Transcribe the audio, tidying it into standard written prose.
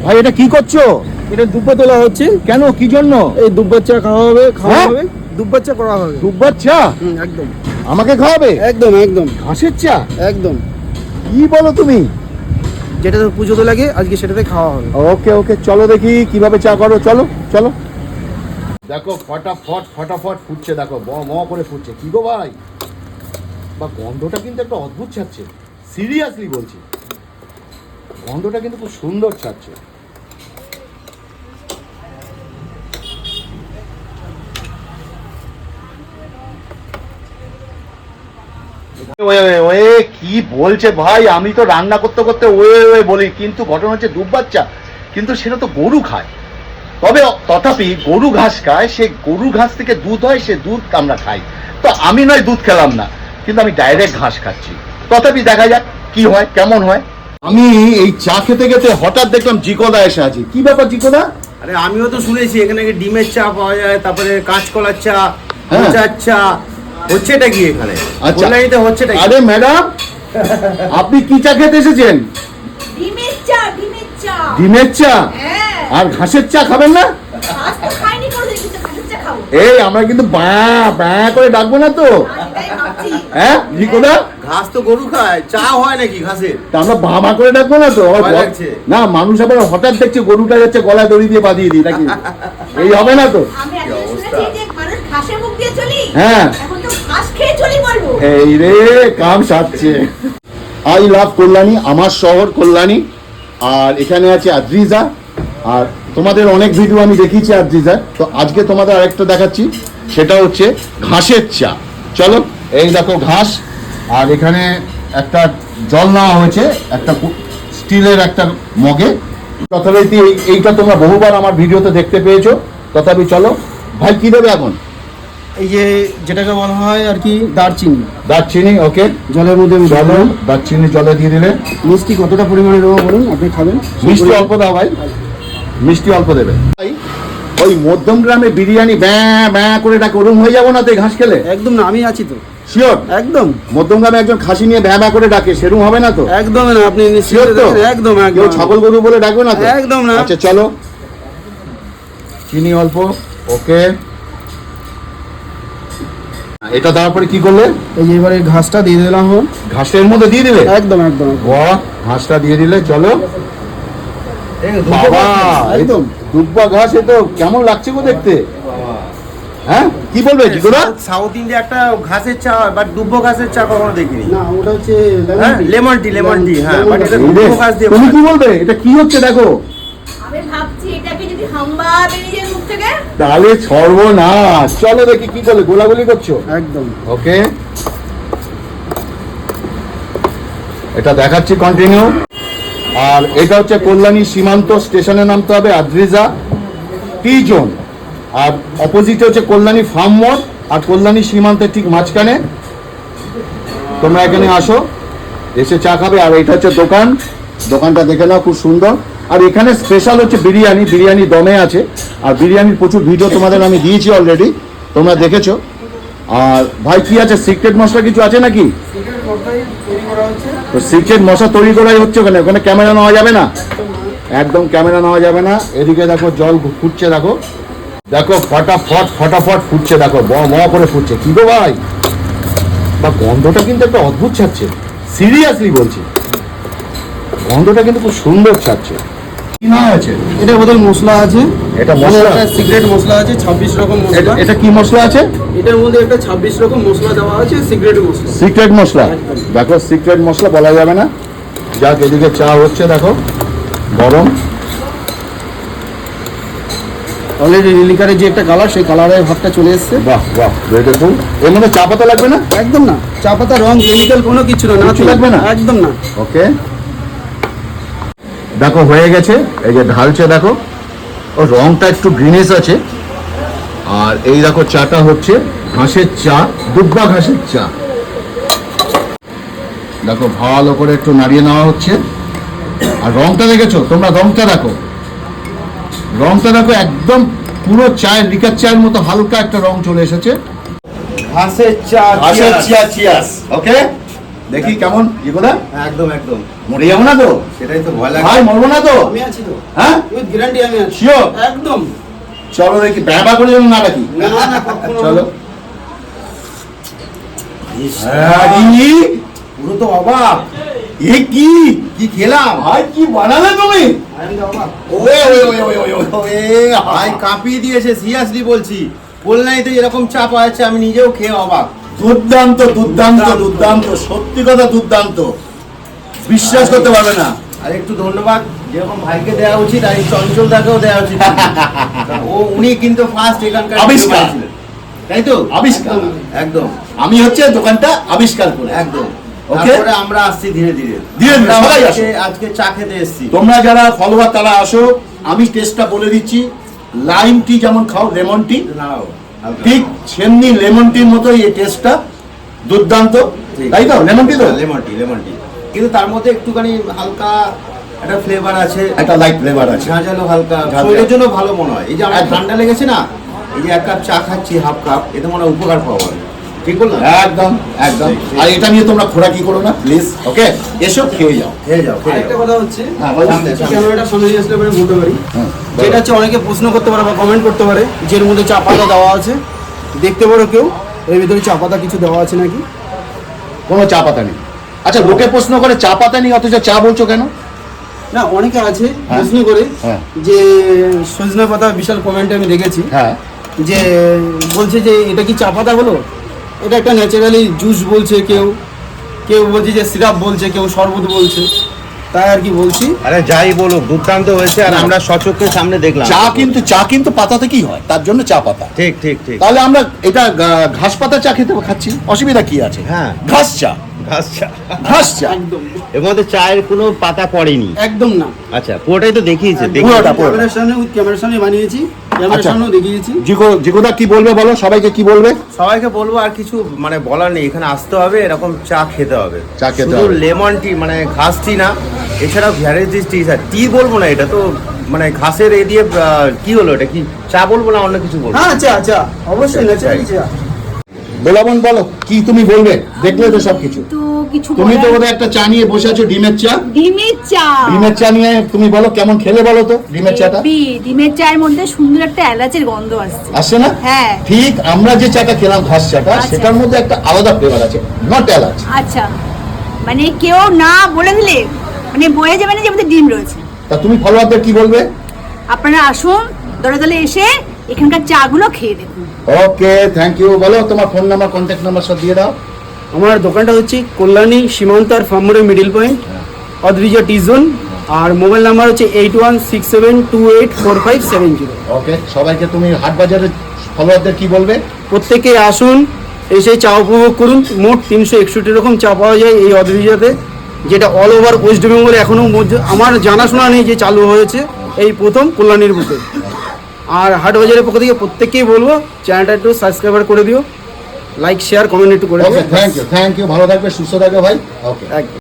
ভাই এটা কি করছো? এটা দুব্বা তোলা হচ্ছে। কেন, কি জন্য? এই দুব্বার চা খাওয়া হবে, দুব্বার চা করা হবে। দুব্বার চা? একদম। আমাকে খাওয়াবে? একদম একদম। ঘাসের চা? একদম। কি বলো তুমি? যেটাতে পুজোতে লাগে আজকে সেটাতে খাওয়া হবে। ওকে ওকে, চলো দেখি কিভাবে চা করো। চলো চলো। দেখো ফটাফট ফটাফট ফুটছে, দেখো ম ম করে ফুটছে। কি গো ভাই, বা গন্ধটা কিন্তু একটা অদ্ভুত ছাড়ছে, সিরিয়াসলি বলছি, গন্ধটা কিন্তু খুব সুন্দর ছাড়ছে। কি বলছে ভাই, আমি তো রান্না করতে করতে ওয়ে বলি, কিন্তু ঘটনা হচ্ছে দুব্বার চা, কিন্তু সেটা তো গরু খায়। তবে তথাপি গরু ঘাস খায়, সে গরু ঘাস থেকে দুধ হয়, সে দুধ আমরা খাই। তো আমি নয় দুধ খেলাম না, কিন্তু আমি ডাইরেক্ট ঘাস খাচ্ছি। তথাপি দেখা যাক কি হয়, কেমন হয়। আমি এই চা খেতে খেতে হঠাৎ দেখলাম জিকোদা এসে আছে। কি ব্যাপার জিকোদা? আরে আমিও তো শুনেছি এখানে ডিমের চা পাওয়া যায়, তারপরে কাঁচকলার চা, হ্যাঁ। মোচার চা। হচ্ছেটা কি এখানে? আচ্ছা, হচ্ছেটা কি? আরে ম্যাডাম, আপনি কি চা খেতে এসেছেন? ডিমের চা, ডিমের চা। ডিমের চা? হ্যাঁ। আর ঘাসের চা খাবেন না? ঘাস তো খাইনি কোনোদিন, কিন্তু ঘাসের চা খাবো। এই আমরা কিন্তু বা বা করে ডাকবো না তো, আমি তাই ভাবছি। হ্যাঁ জিকোদা? ঘাস তো গরু খায়, চা হয় নাকি ঘাসের? তা আমরা বাবা করে ডাকবো না তো? ভয় লাগছে। না, মানুষ আবার হঠাৎ দেখছে গরুটা যাচ্ছে, গলায় দড়ি দিয়ে বাঁধিয়ে দিই নাকি, এই হবে না তো? আমি আগে শুনেছি যে মানুষ ঘাসের মুখ দিয়ে চলি, হ্যাঁ। এখন তো ঘাস খেয়ে চলি বলবো। এই রে কাম সারছে। আই লাভ কল্যাণী, আমার শহর কল্যাণী। আর এখানে আছে আদ্রিজা। আর তোমাদের অনেক ভিডিও আমি দেখিয়েছি আদ্রিজার, তো আজকে তোমাদের আরেকটা দেখাচ্ছি, সেটা হচ্ছে ঘাসের চা। চলো, এই দেখো ঘাস, আর এখানে একটা জল নেওয়া হয়েছে একটা স্টিলের একটা মগে। তথাপি এইটা তোমরা বহুবার আমার ভিডিওতে দেখতে পেয়েছো। তথাপি চলো ভাই, কি দেবে এখন? এই যে যেটাকে বলা হয় আর কি দারচিনি। দারচিনি, ওকে। জলের মধ্যে জলে দারচিনি জলে দিয়ে দিলে। মিষ্টি কতটা পরিমাণে দেবো বলুন, আপনি খাবেন? মিষ্টি অল্প দাও ভাই, মিষ্টি অল্প দেবে ভাই। ওই মধ্যম গ্রামে বিরিয়ানি ব্যাঁ ব্যাঁ করে ডাকে, ওরকম হয়ে যাবো না তো এই ঘাস খেলে? একদম না, আমি আছি তো। শিওর? একদম। মধ্যম গ্রামে একজন খাসি নিয়ে ব্যাঁ ব্যাঁ করে ডাকে, সেরকম হবে না তো? একদম না, আপনি শিওর তো? একদম কেউ একদম। ছাগল গরু বলে ডাকবে না তো? একদম না। আচ্ছা চলো, চিনি অল্প, ওকে। এটা দেওয়ার পরে কি করলে? এই যে এবারে ঘাসটা দিয়ে দিলাম। ঘাসের মধ্যে দিয়ে দিলে? একদম একদম। বাহ, ঘাসটা দিয়ে দিলে। চলো বাবা, একদম দুব্বা ঘাস, এ তো কেমন লাগছে গো দেখতে, হ্যাঁ? কি বলবে জিগোরা? সাউথ ইন্ডিয়া একটা ঘাসের চা, বাট দুব্বো ঘাসের চা কখনো দেখিনি। না, ওটা হচ্ছে লেমন টি। হ্যাঁ, বাট এটা দুব্বো ঘাস দিয়ে। তুমি কি বলবে, এটা কি হচ্ছে দেখো? আমি ভাবছি এটাকে যদি হাম্বা বেরিয়ে যায় মুখ থেকে, তাহলে সর্বনাশ। চলো দেখি কি করলে, গোলাগুলি করছো? একদম ওকে, এটা দেখাচ্ছি কন্টিনিউ। আর এটা হচ্ছে কল্যাণী সীমান্ত, স্টেশনে নামতে হবে, আদ্রিজা টি জোন। আর অপোজিটে হচ্ছে কল্যাণী ফার্ম মোড়, আর কল্যাণী সীমান্তের ঠিক মাঝখানে। তোমরা এখানে আসো, এসে চা খাবে। আর এটা হচ্ছে দোকান, দোকানটা দেখে নাও, খুব সুন্দর। আর এখানে স্পেশাল হচ্ছে বিরিয়ানি, বিরিয়ানি দমে আছে। আর বিরিয়ানির প্রচুর ভিডিও তোমাদের আমি দিয়েছি অলরেডি, তোমরা দেখেছো। আর ভাই কি আছে, সিক্রেট মশলা কিছু আছে নাকি? তো সিক্রেট মশলা তৈরি করাই হচ্ছে ওখানে, ওখানে ক্যামেরা নেওয়া যাবে না, একদম ক্যামেরা নেওয়া যাবে না। এদিকে দেখো জল ফুটছে, দেখো দেখো ফটাফট ফটাফট ফুটছে, দেখো ম ম করে ফুটছে। কি গো ভাই, বা গন্ধটা কিন্তু একটা অদ্ভুত ছাড়ছে, সিরিয়াসলি বলছি, গন্ধটা কিন্তু খুব সুন্দর ছাড়ছে। কি না আছে? এটার মধ্যে মশলা আছে। এটা মশলা, সিক্রেট মশলা আছে 26 রকম মশলা। এটা কি মশলা আছে? এটার মধ্যে একটা 26 রকম মশলা দেওয়া আছে, সিক্রেট মশলা। সিক্রেট মশলা, দেখো সিক্রেট মশলা বলা যাবে না। যাক, এদিকে চা হচ্ছে, দেখো গরম। অলরেডি লিকারের যে একটা কালার, সেই কালারের ভাবটা চলে এসছে। বাহ বাহ, বিউটিফুল। এর মধ্যে চা পাতা লাগবে না? একদম না, চা পাতা, রং, কেমিক্যাল কোনো কিছু না, কিছু লাগবে না? একদম না। ওকে, দেখো হয়ে গেছে, এই যে ঢালছে, দেখো ও রংটা একটু গ্রিনিশ আছে। আর এই দেখো চাটা হচ্ছে ঘাসের চা, দুব্বা ঘাসের চা। দেখো ভালো করে একটু নাড়িয়ে নেওয়া হচ্ছে। আর রংটা দেখেছো তোমরা? রংটা দেখো, রংটা দেখো, একদম পুরো চায়ের, লিকার চায়ের মতো হালকা একটা রং চলে এসেছে। ঘাসের চা, ঘাসের চা, চিয়াস। ওকে, দেখি কেমন জিগোদা, একদম একদম, মরে যাবো না তো? সেটাই তো ভয় লাগে। ভাই মরবো না তো? আমি আছি তো, হ্যাঁ উইথ গ্যারান্টি আমি আছি শিওর? একদম। চলো দেখি, ব্যবা করে যেন না রাখি। না না কখনো চলো। পুরো তো অবাক, এ কি কি খেলাম ভাই, কি বানালে তুমি? আমি অবাক। Way way way way way way ভাই কাঁপিয়ে দিয়েছে, সিরিয়াসলি বলছি। কল্যাণীতে এরকম চা পাওয়া যাচ্ছে আমি নিজেও খেয়ে অবাক। দুর্দান্ত দুর্দান্ত দুর্দান্ত, সত্যি কথা দুর্দান্ত, বিশ্বাস করতে পারবে না। আর একটু ধন্যবাদ, যেরকম ভাইকে দেওয়া উচিত আর এই চঞ্চল দাকেও দেওয়া উচিত। উনি কিন্তু ফার্স্ট এখানকার আবিষ্কার। ছিলেন, তাই তো? আবিষ্কার। একদম আমি হচ্ছে দোকানটা আবিষ্কার করে। একদম। ওকে। তারপরে আমরা আসছি ধীরে ধীরে ধীরে ধীরে, আমরা সবাই আসো। আজকে চা খেতে এসেছি। তোমরা যারা ফলোয়ার তারা আসো, আমি টেস্টটা বলে দিচ্ছি। লাইম টি যেমন খাও, লেমন টি নাও, হালকা। ঠিক সেমনি লেমন টির মতোই এই টেস্টটা দুর্দান্ত, ঠিক। তাই তো? লেমন টি তো লেমন টি, লেমন টি, কিন্তু তার মধ্যে একটুখানি হালকা একটা ফ্লেভার আছে, একটা লাইট ফ্লেভার আছে। ঝাঁঝালো হালকা, ঝাঁঝালো। শরীরের জন্য ভালো মনে হয়। এই যে আমার একদম। ঠান্ডা লেগেছে না, এই যে এক কাপ চা খাচ্ছি, হাফ কাপ, এতে মনে হয় উপকার পাওয়া যাবে। ঠিক বললাম? একদম একদম। আর এটা নিয়ে তোমরা খোরাকি করো না প্লিজ, ওকে? এসো খেয়ে যাও। খেয়ে যাও, খেয়ে আরেকটা যাও। কথা হচ্ছে, হ্যাঁ বলো। সামনে, সামনে। ক্যামেরাটা সামনে নিয়ে আসলে পরে বলতে পারি, হ্যাঁ, যেটা হচ্ছে অনেকে প্রশ্ন করতে পারে বা কমেন্ট করতে পারে যে এর মধ্যে চা পাতা দেওয়া আছে, দেখতে পারো কেউ এর ভিতরে চা পাতা কিছু দেওয়া আছে নাকি। কোনো চা পাতা নেই। আচ্ছা, লোকে প্রশ্ন করে চা পাতা নেই অথচ চা বলছো কেন? না অনেকে আছে হ্যাঁ। প্রশ্ন করে হ্যাঁ। যে সজনা পাতা, বিশাল কমেন্টে আমি দেখেছি হ্যাঁ, যে বলছে যে এটা কি চা পাতা হলো, এটা একটা ন্যাচারালি জুস বলছে, কেউ কেউ বলছে যে সিরাপ বলছে, কেউ শরবত বলছে, তাই আর কি বলছি। আরে যাই বলুক, দুর্দান্ত হয়েছে। আর আমরা সচক্ষে সামনে দেখলাম। চা কিন্তু পাতা থেকেই হয়, তার জন্য চা পাতা। ঠিক ঠিক ঠিক। তাহলে আমরা এটা ঘাস পাতা চা খেতে খাচ্ছি, অসুবিধা কি আছে? হ্যাঁ। ঘাস চা, ঘাস চা, ঘাস চা। একদম এর মধ্যে চায়ের কোনো পাতা পড়েনি। একদম না, আচ্ছা, পুরোটাই তো দেখিয়েছে। পুরোটা। ক্যামেরার সামনে উইথ ক্যামেরার সামনে বানিয়েছি, ক্যামেরার আচ্ছা। সামনেও দেখিয়েছি। জিগোদা কি বলবে বলো, সবাইকে কি বলবে? সবাইকে বলবো আর কিছু মানে বলার নেই, এখানে আসতে হবে, এরকম চা খেতে হবে। চা খেতে শুধু হবে। লেমন টি মানে ঘাস টি না, এছাড়াও ভ্যারাইটিস টি। স্যার টি বলবো না, এটা তো মানে ঘাসের এ দিয়ে কি হলো, এটা কি চা বলবো না অন্য কিছু বলবো? হ্যাঁ চা চা অবশ্যই ন্যাচারালি চা। বেলাবন বলো, কি তুমি বলবে? দেখলে তো সবকিছু। তো কিছু তুমি তো বলার- বোধহয় একটা চা নিয়ে বসে আছো, ডিমের চা। ডিমের চা। ডিমের চা নিয়ে তুমি বলো কেমন খেলে বলো তো ডিমের চাটা। ডিমের চায়ের মধ্যে সুন্দর একটা এলাচের গন্ধ আসছে। আসছে না? হ্যাঁ। ঠিক আমরা যে চাটা খেলাম, ঘাস চাটা, আচ্ছা। সেটার মধ্যে একটা আলাদা ফ্লেভার আছে, নট এলাচ। আচ্ছা, মানে কেউ না বলে দিলে মানে বয়ে যাবে না যে আমাদের ডিম রয়েছে। তা তুমি ফলোয়ারদের কি বলবে? আপনারা আসুন, দলে দলে এসে এখানকার চাগুলো খেয়ে দেখুন। ওকে, থ্যাংক ইউ। বলো তোমার ফোন নাম্বার, কন্ট্যাক্ট নাম্বার সব দিয়ে দাও। আমার দোকানটা হচ্ছে কল্যাণী সীমান্ত আর ফার্মোরের মিডিল পয়েন্ট, অদ্রিজা টি জোন, আর মোবাইল নাম্বার হচ্ছে 8167284570। ওকে, সবাইকে তুমি হাট বাজারের ফলোয়ারদের কি বলবে? প্রত্যেকে আসুন, এসে চা উপভোগ করুন। মোট 361 রকম চা পাওয়া যায় এই অদ্রিজাতে, যেটা অল ওভার ওয়েস্ট বেঙ্গলে এখনও আমার জানাশোনা নেই যে চালু হয়েছে, এই প্রথম কল্যাণীর বুকে। আর হাট বাজারের পক্ষ থেকে প্রত্যেককেই বলবো চ্যানেলটা একটু সাবস্ক্রাইবার করে দিও, লাইক শেয়ার কমেন্ট একটু করে ওকে, দিও। Thank you, thank you. ভালো থাকবে, সুস্থ থাকবে ভাই। ওকে। একদম।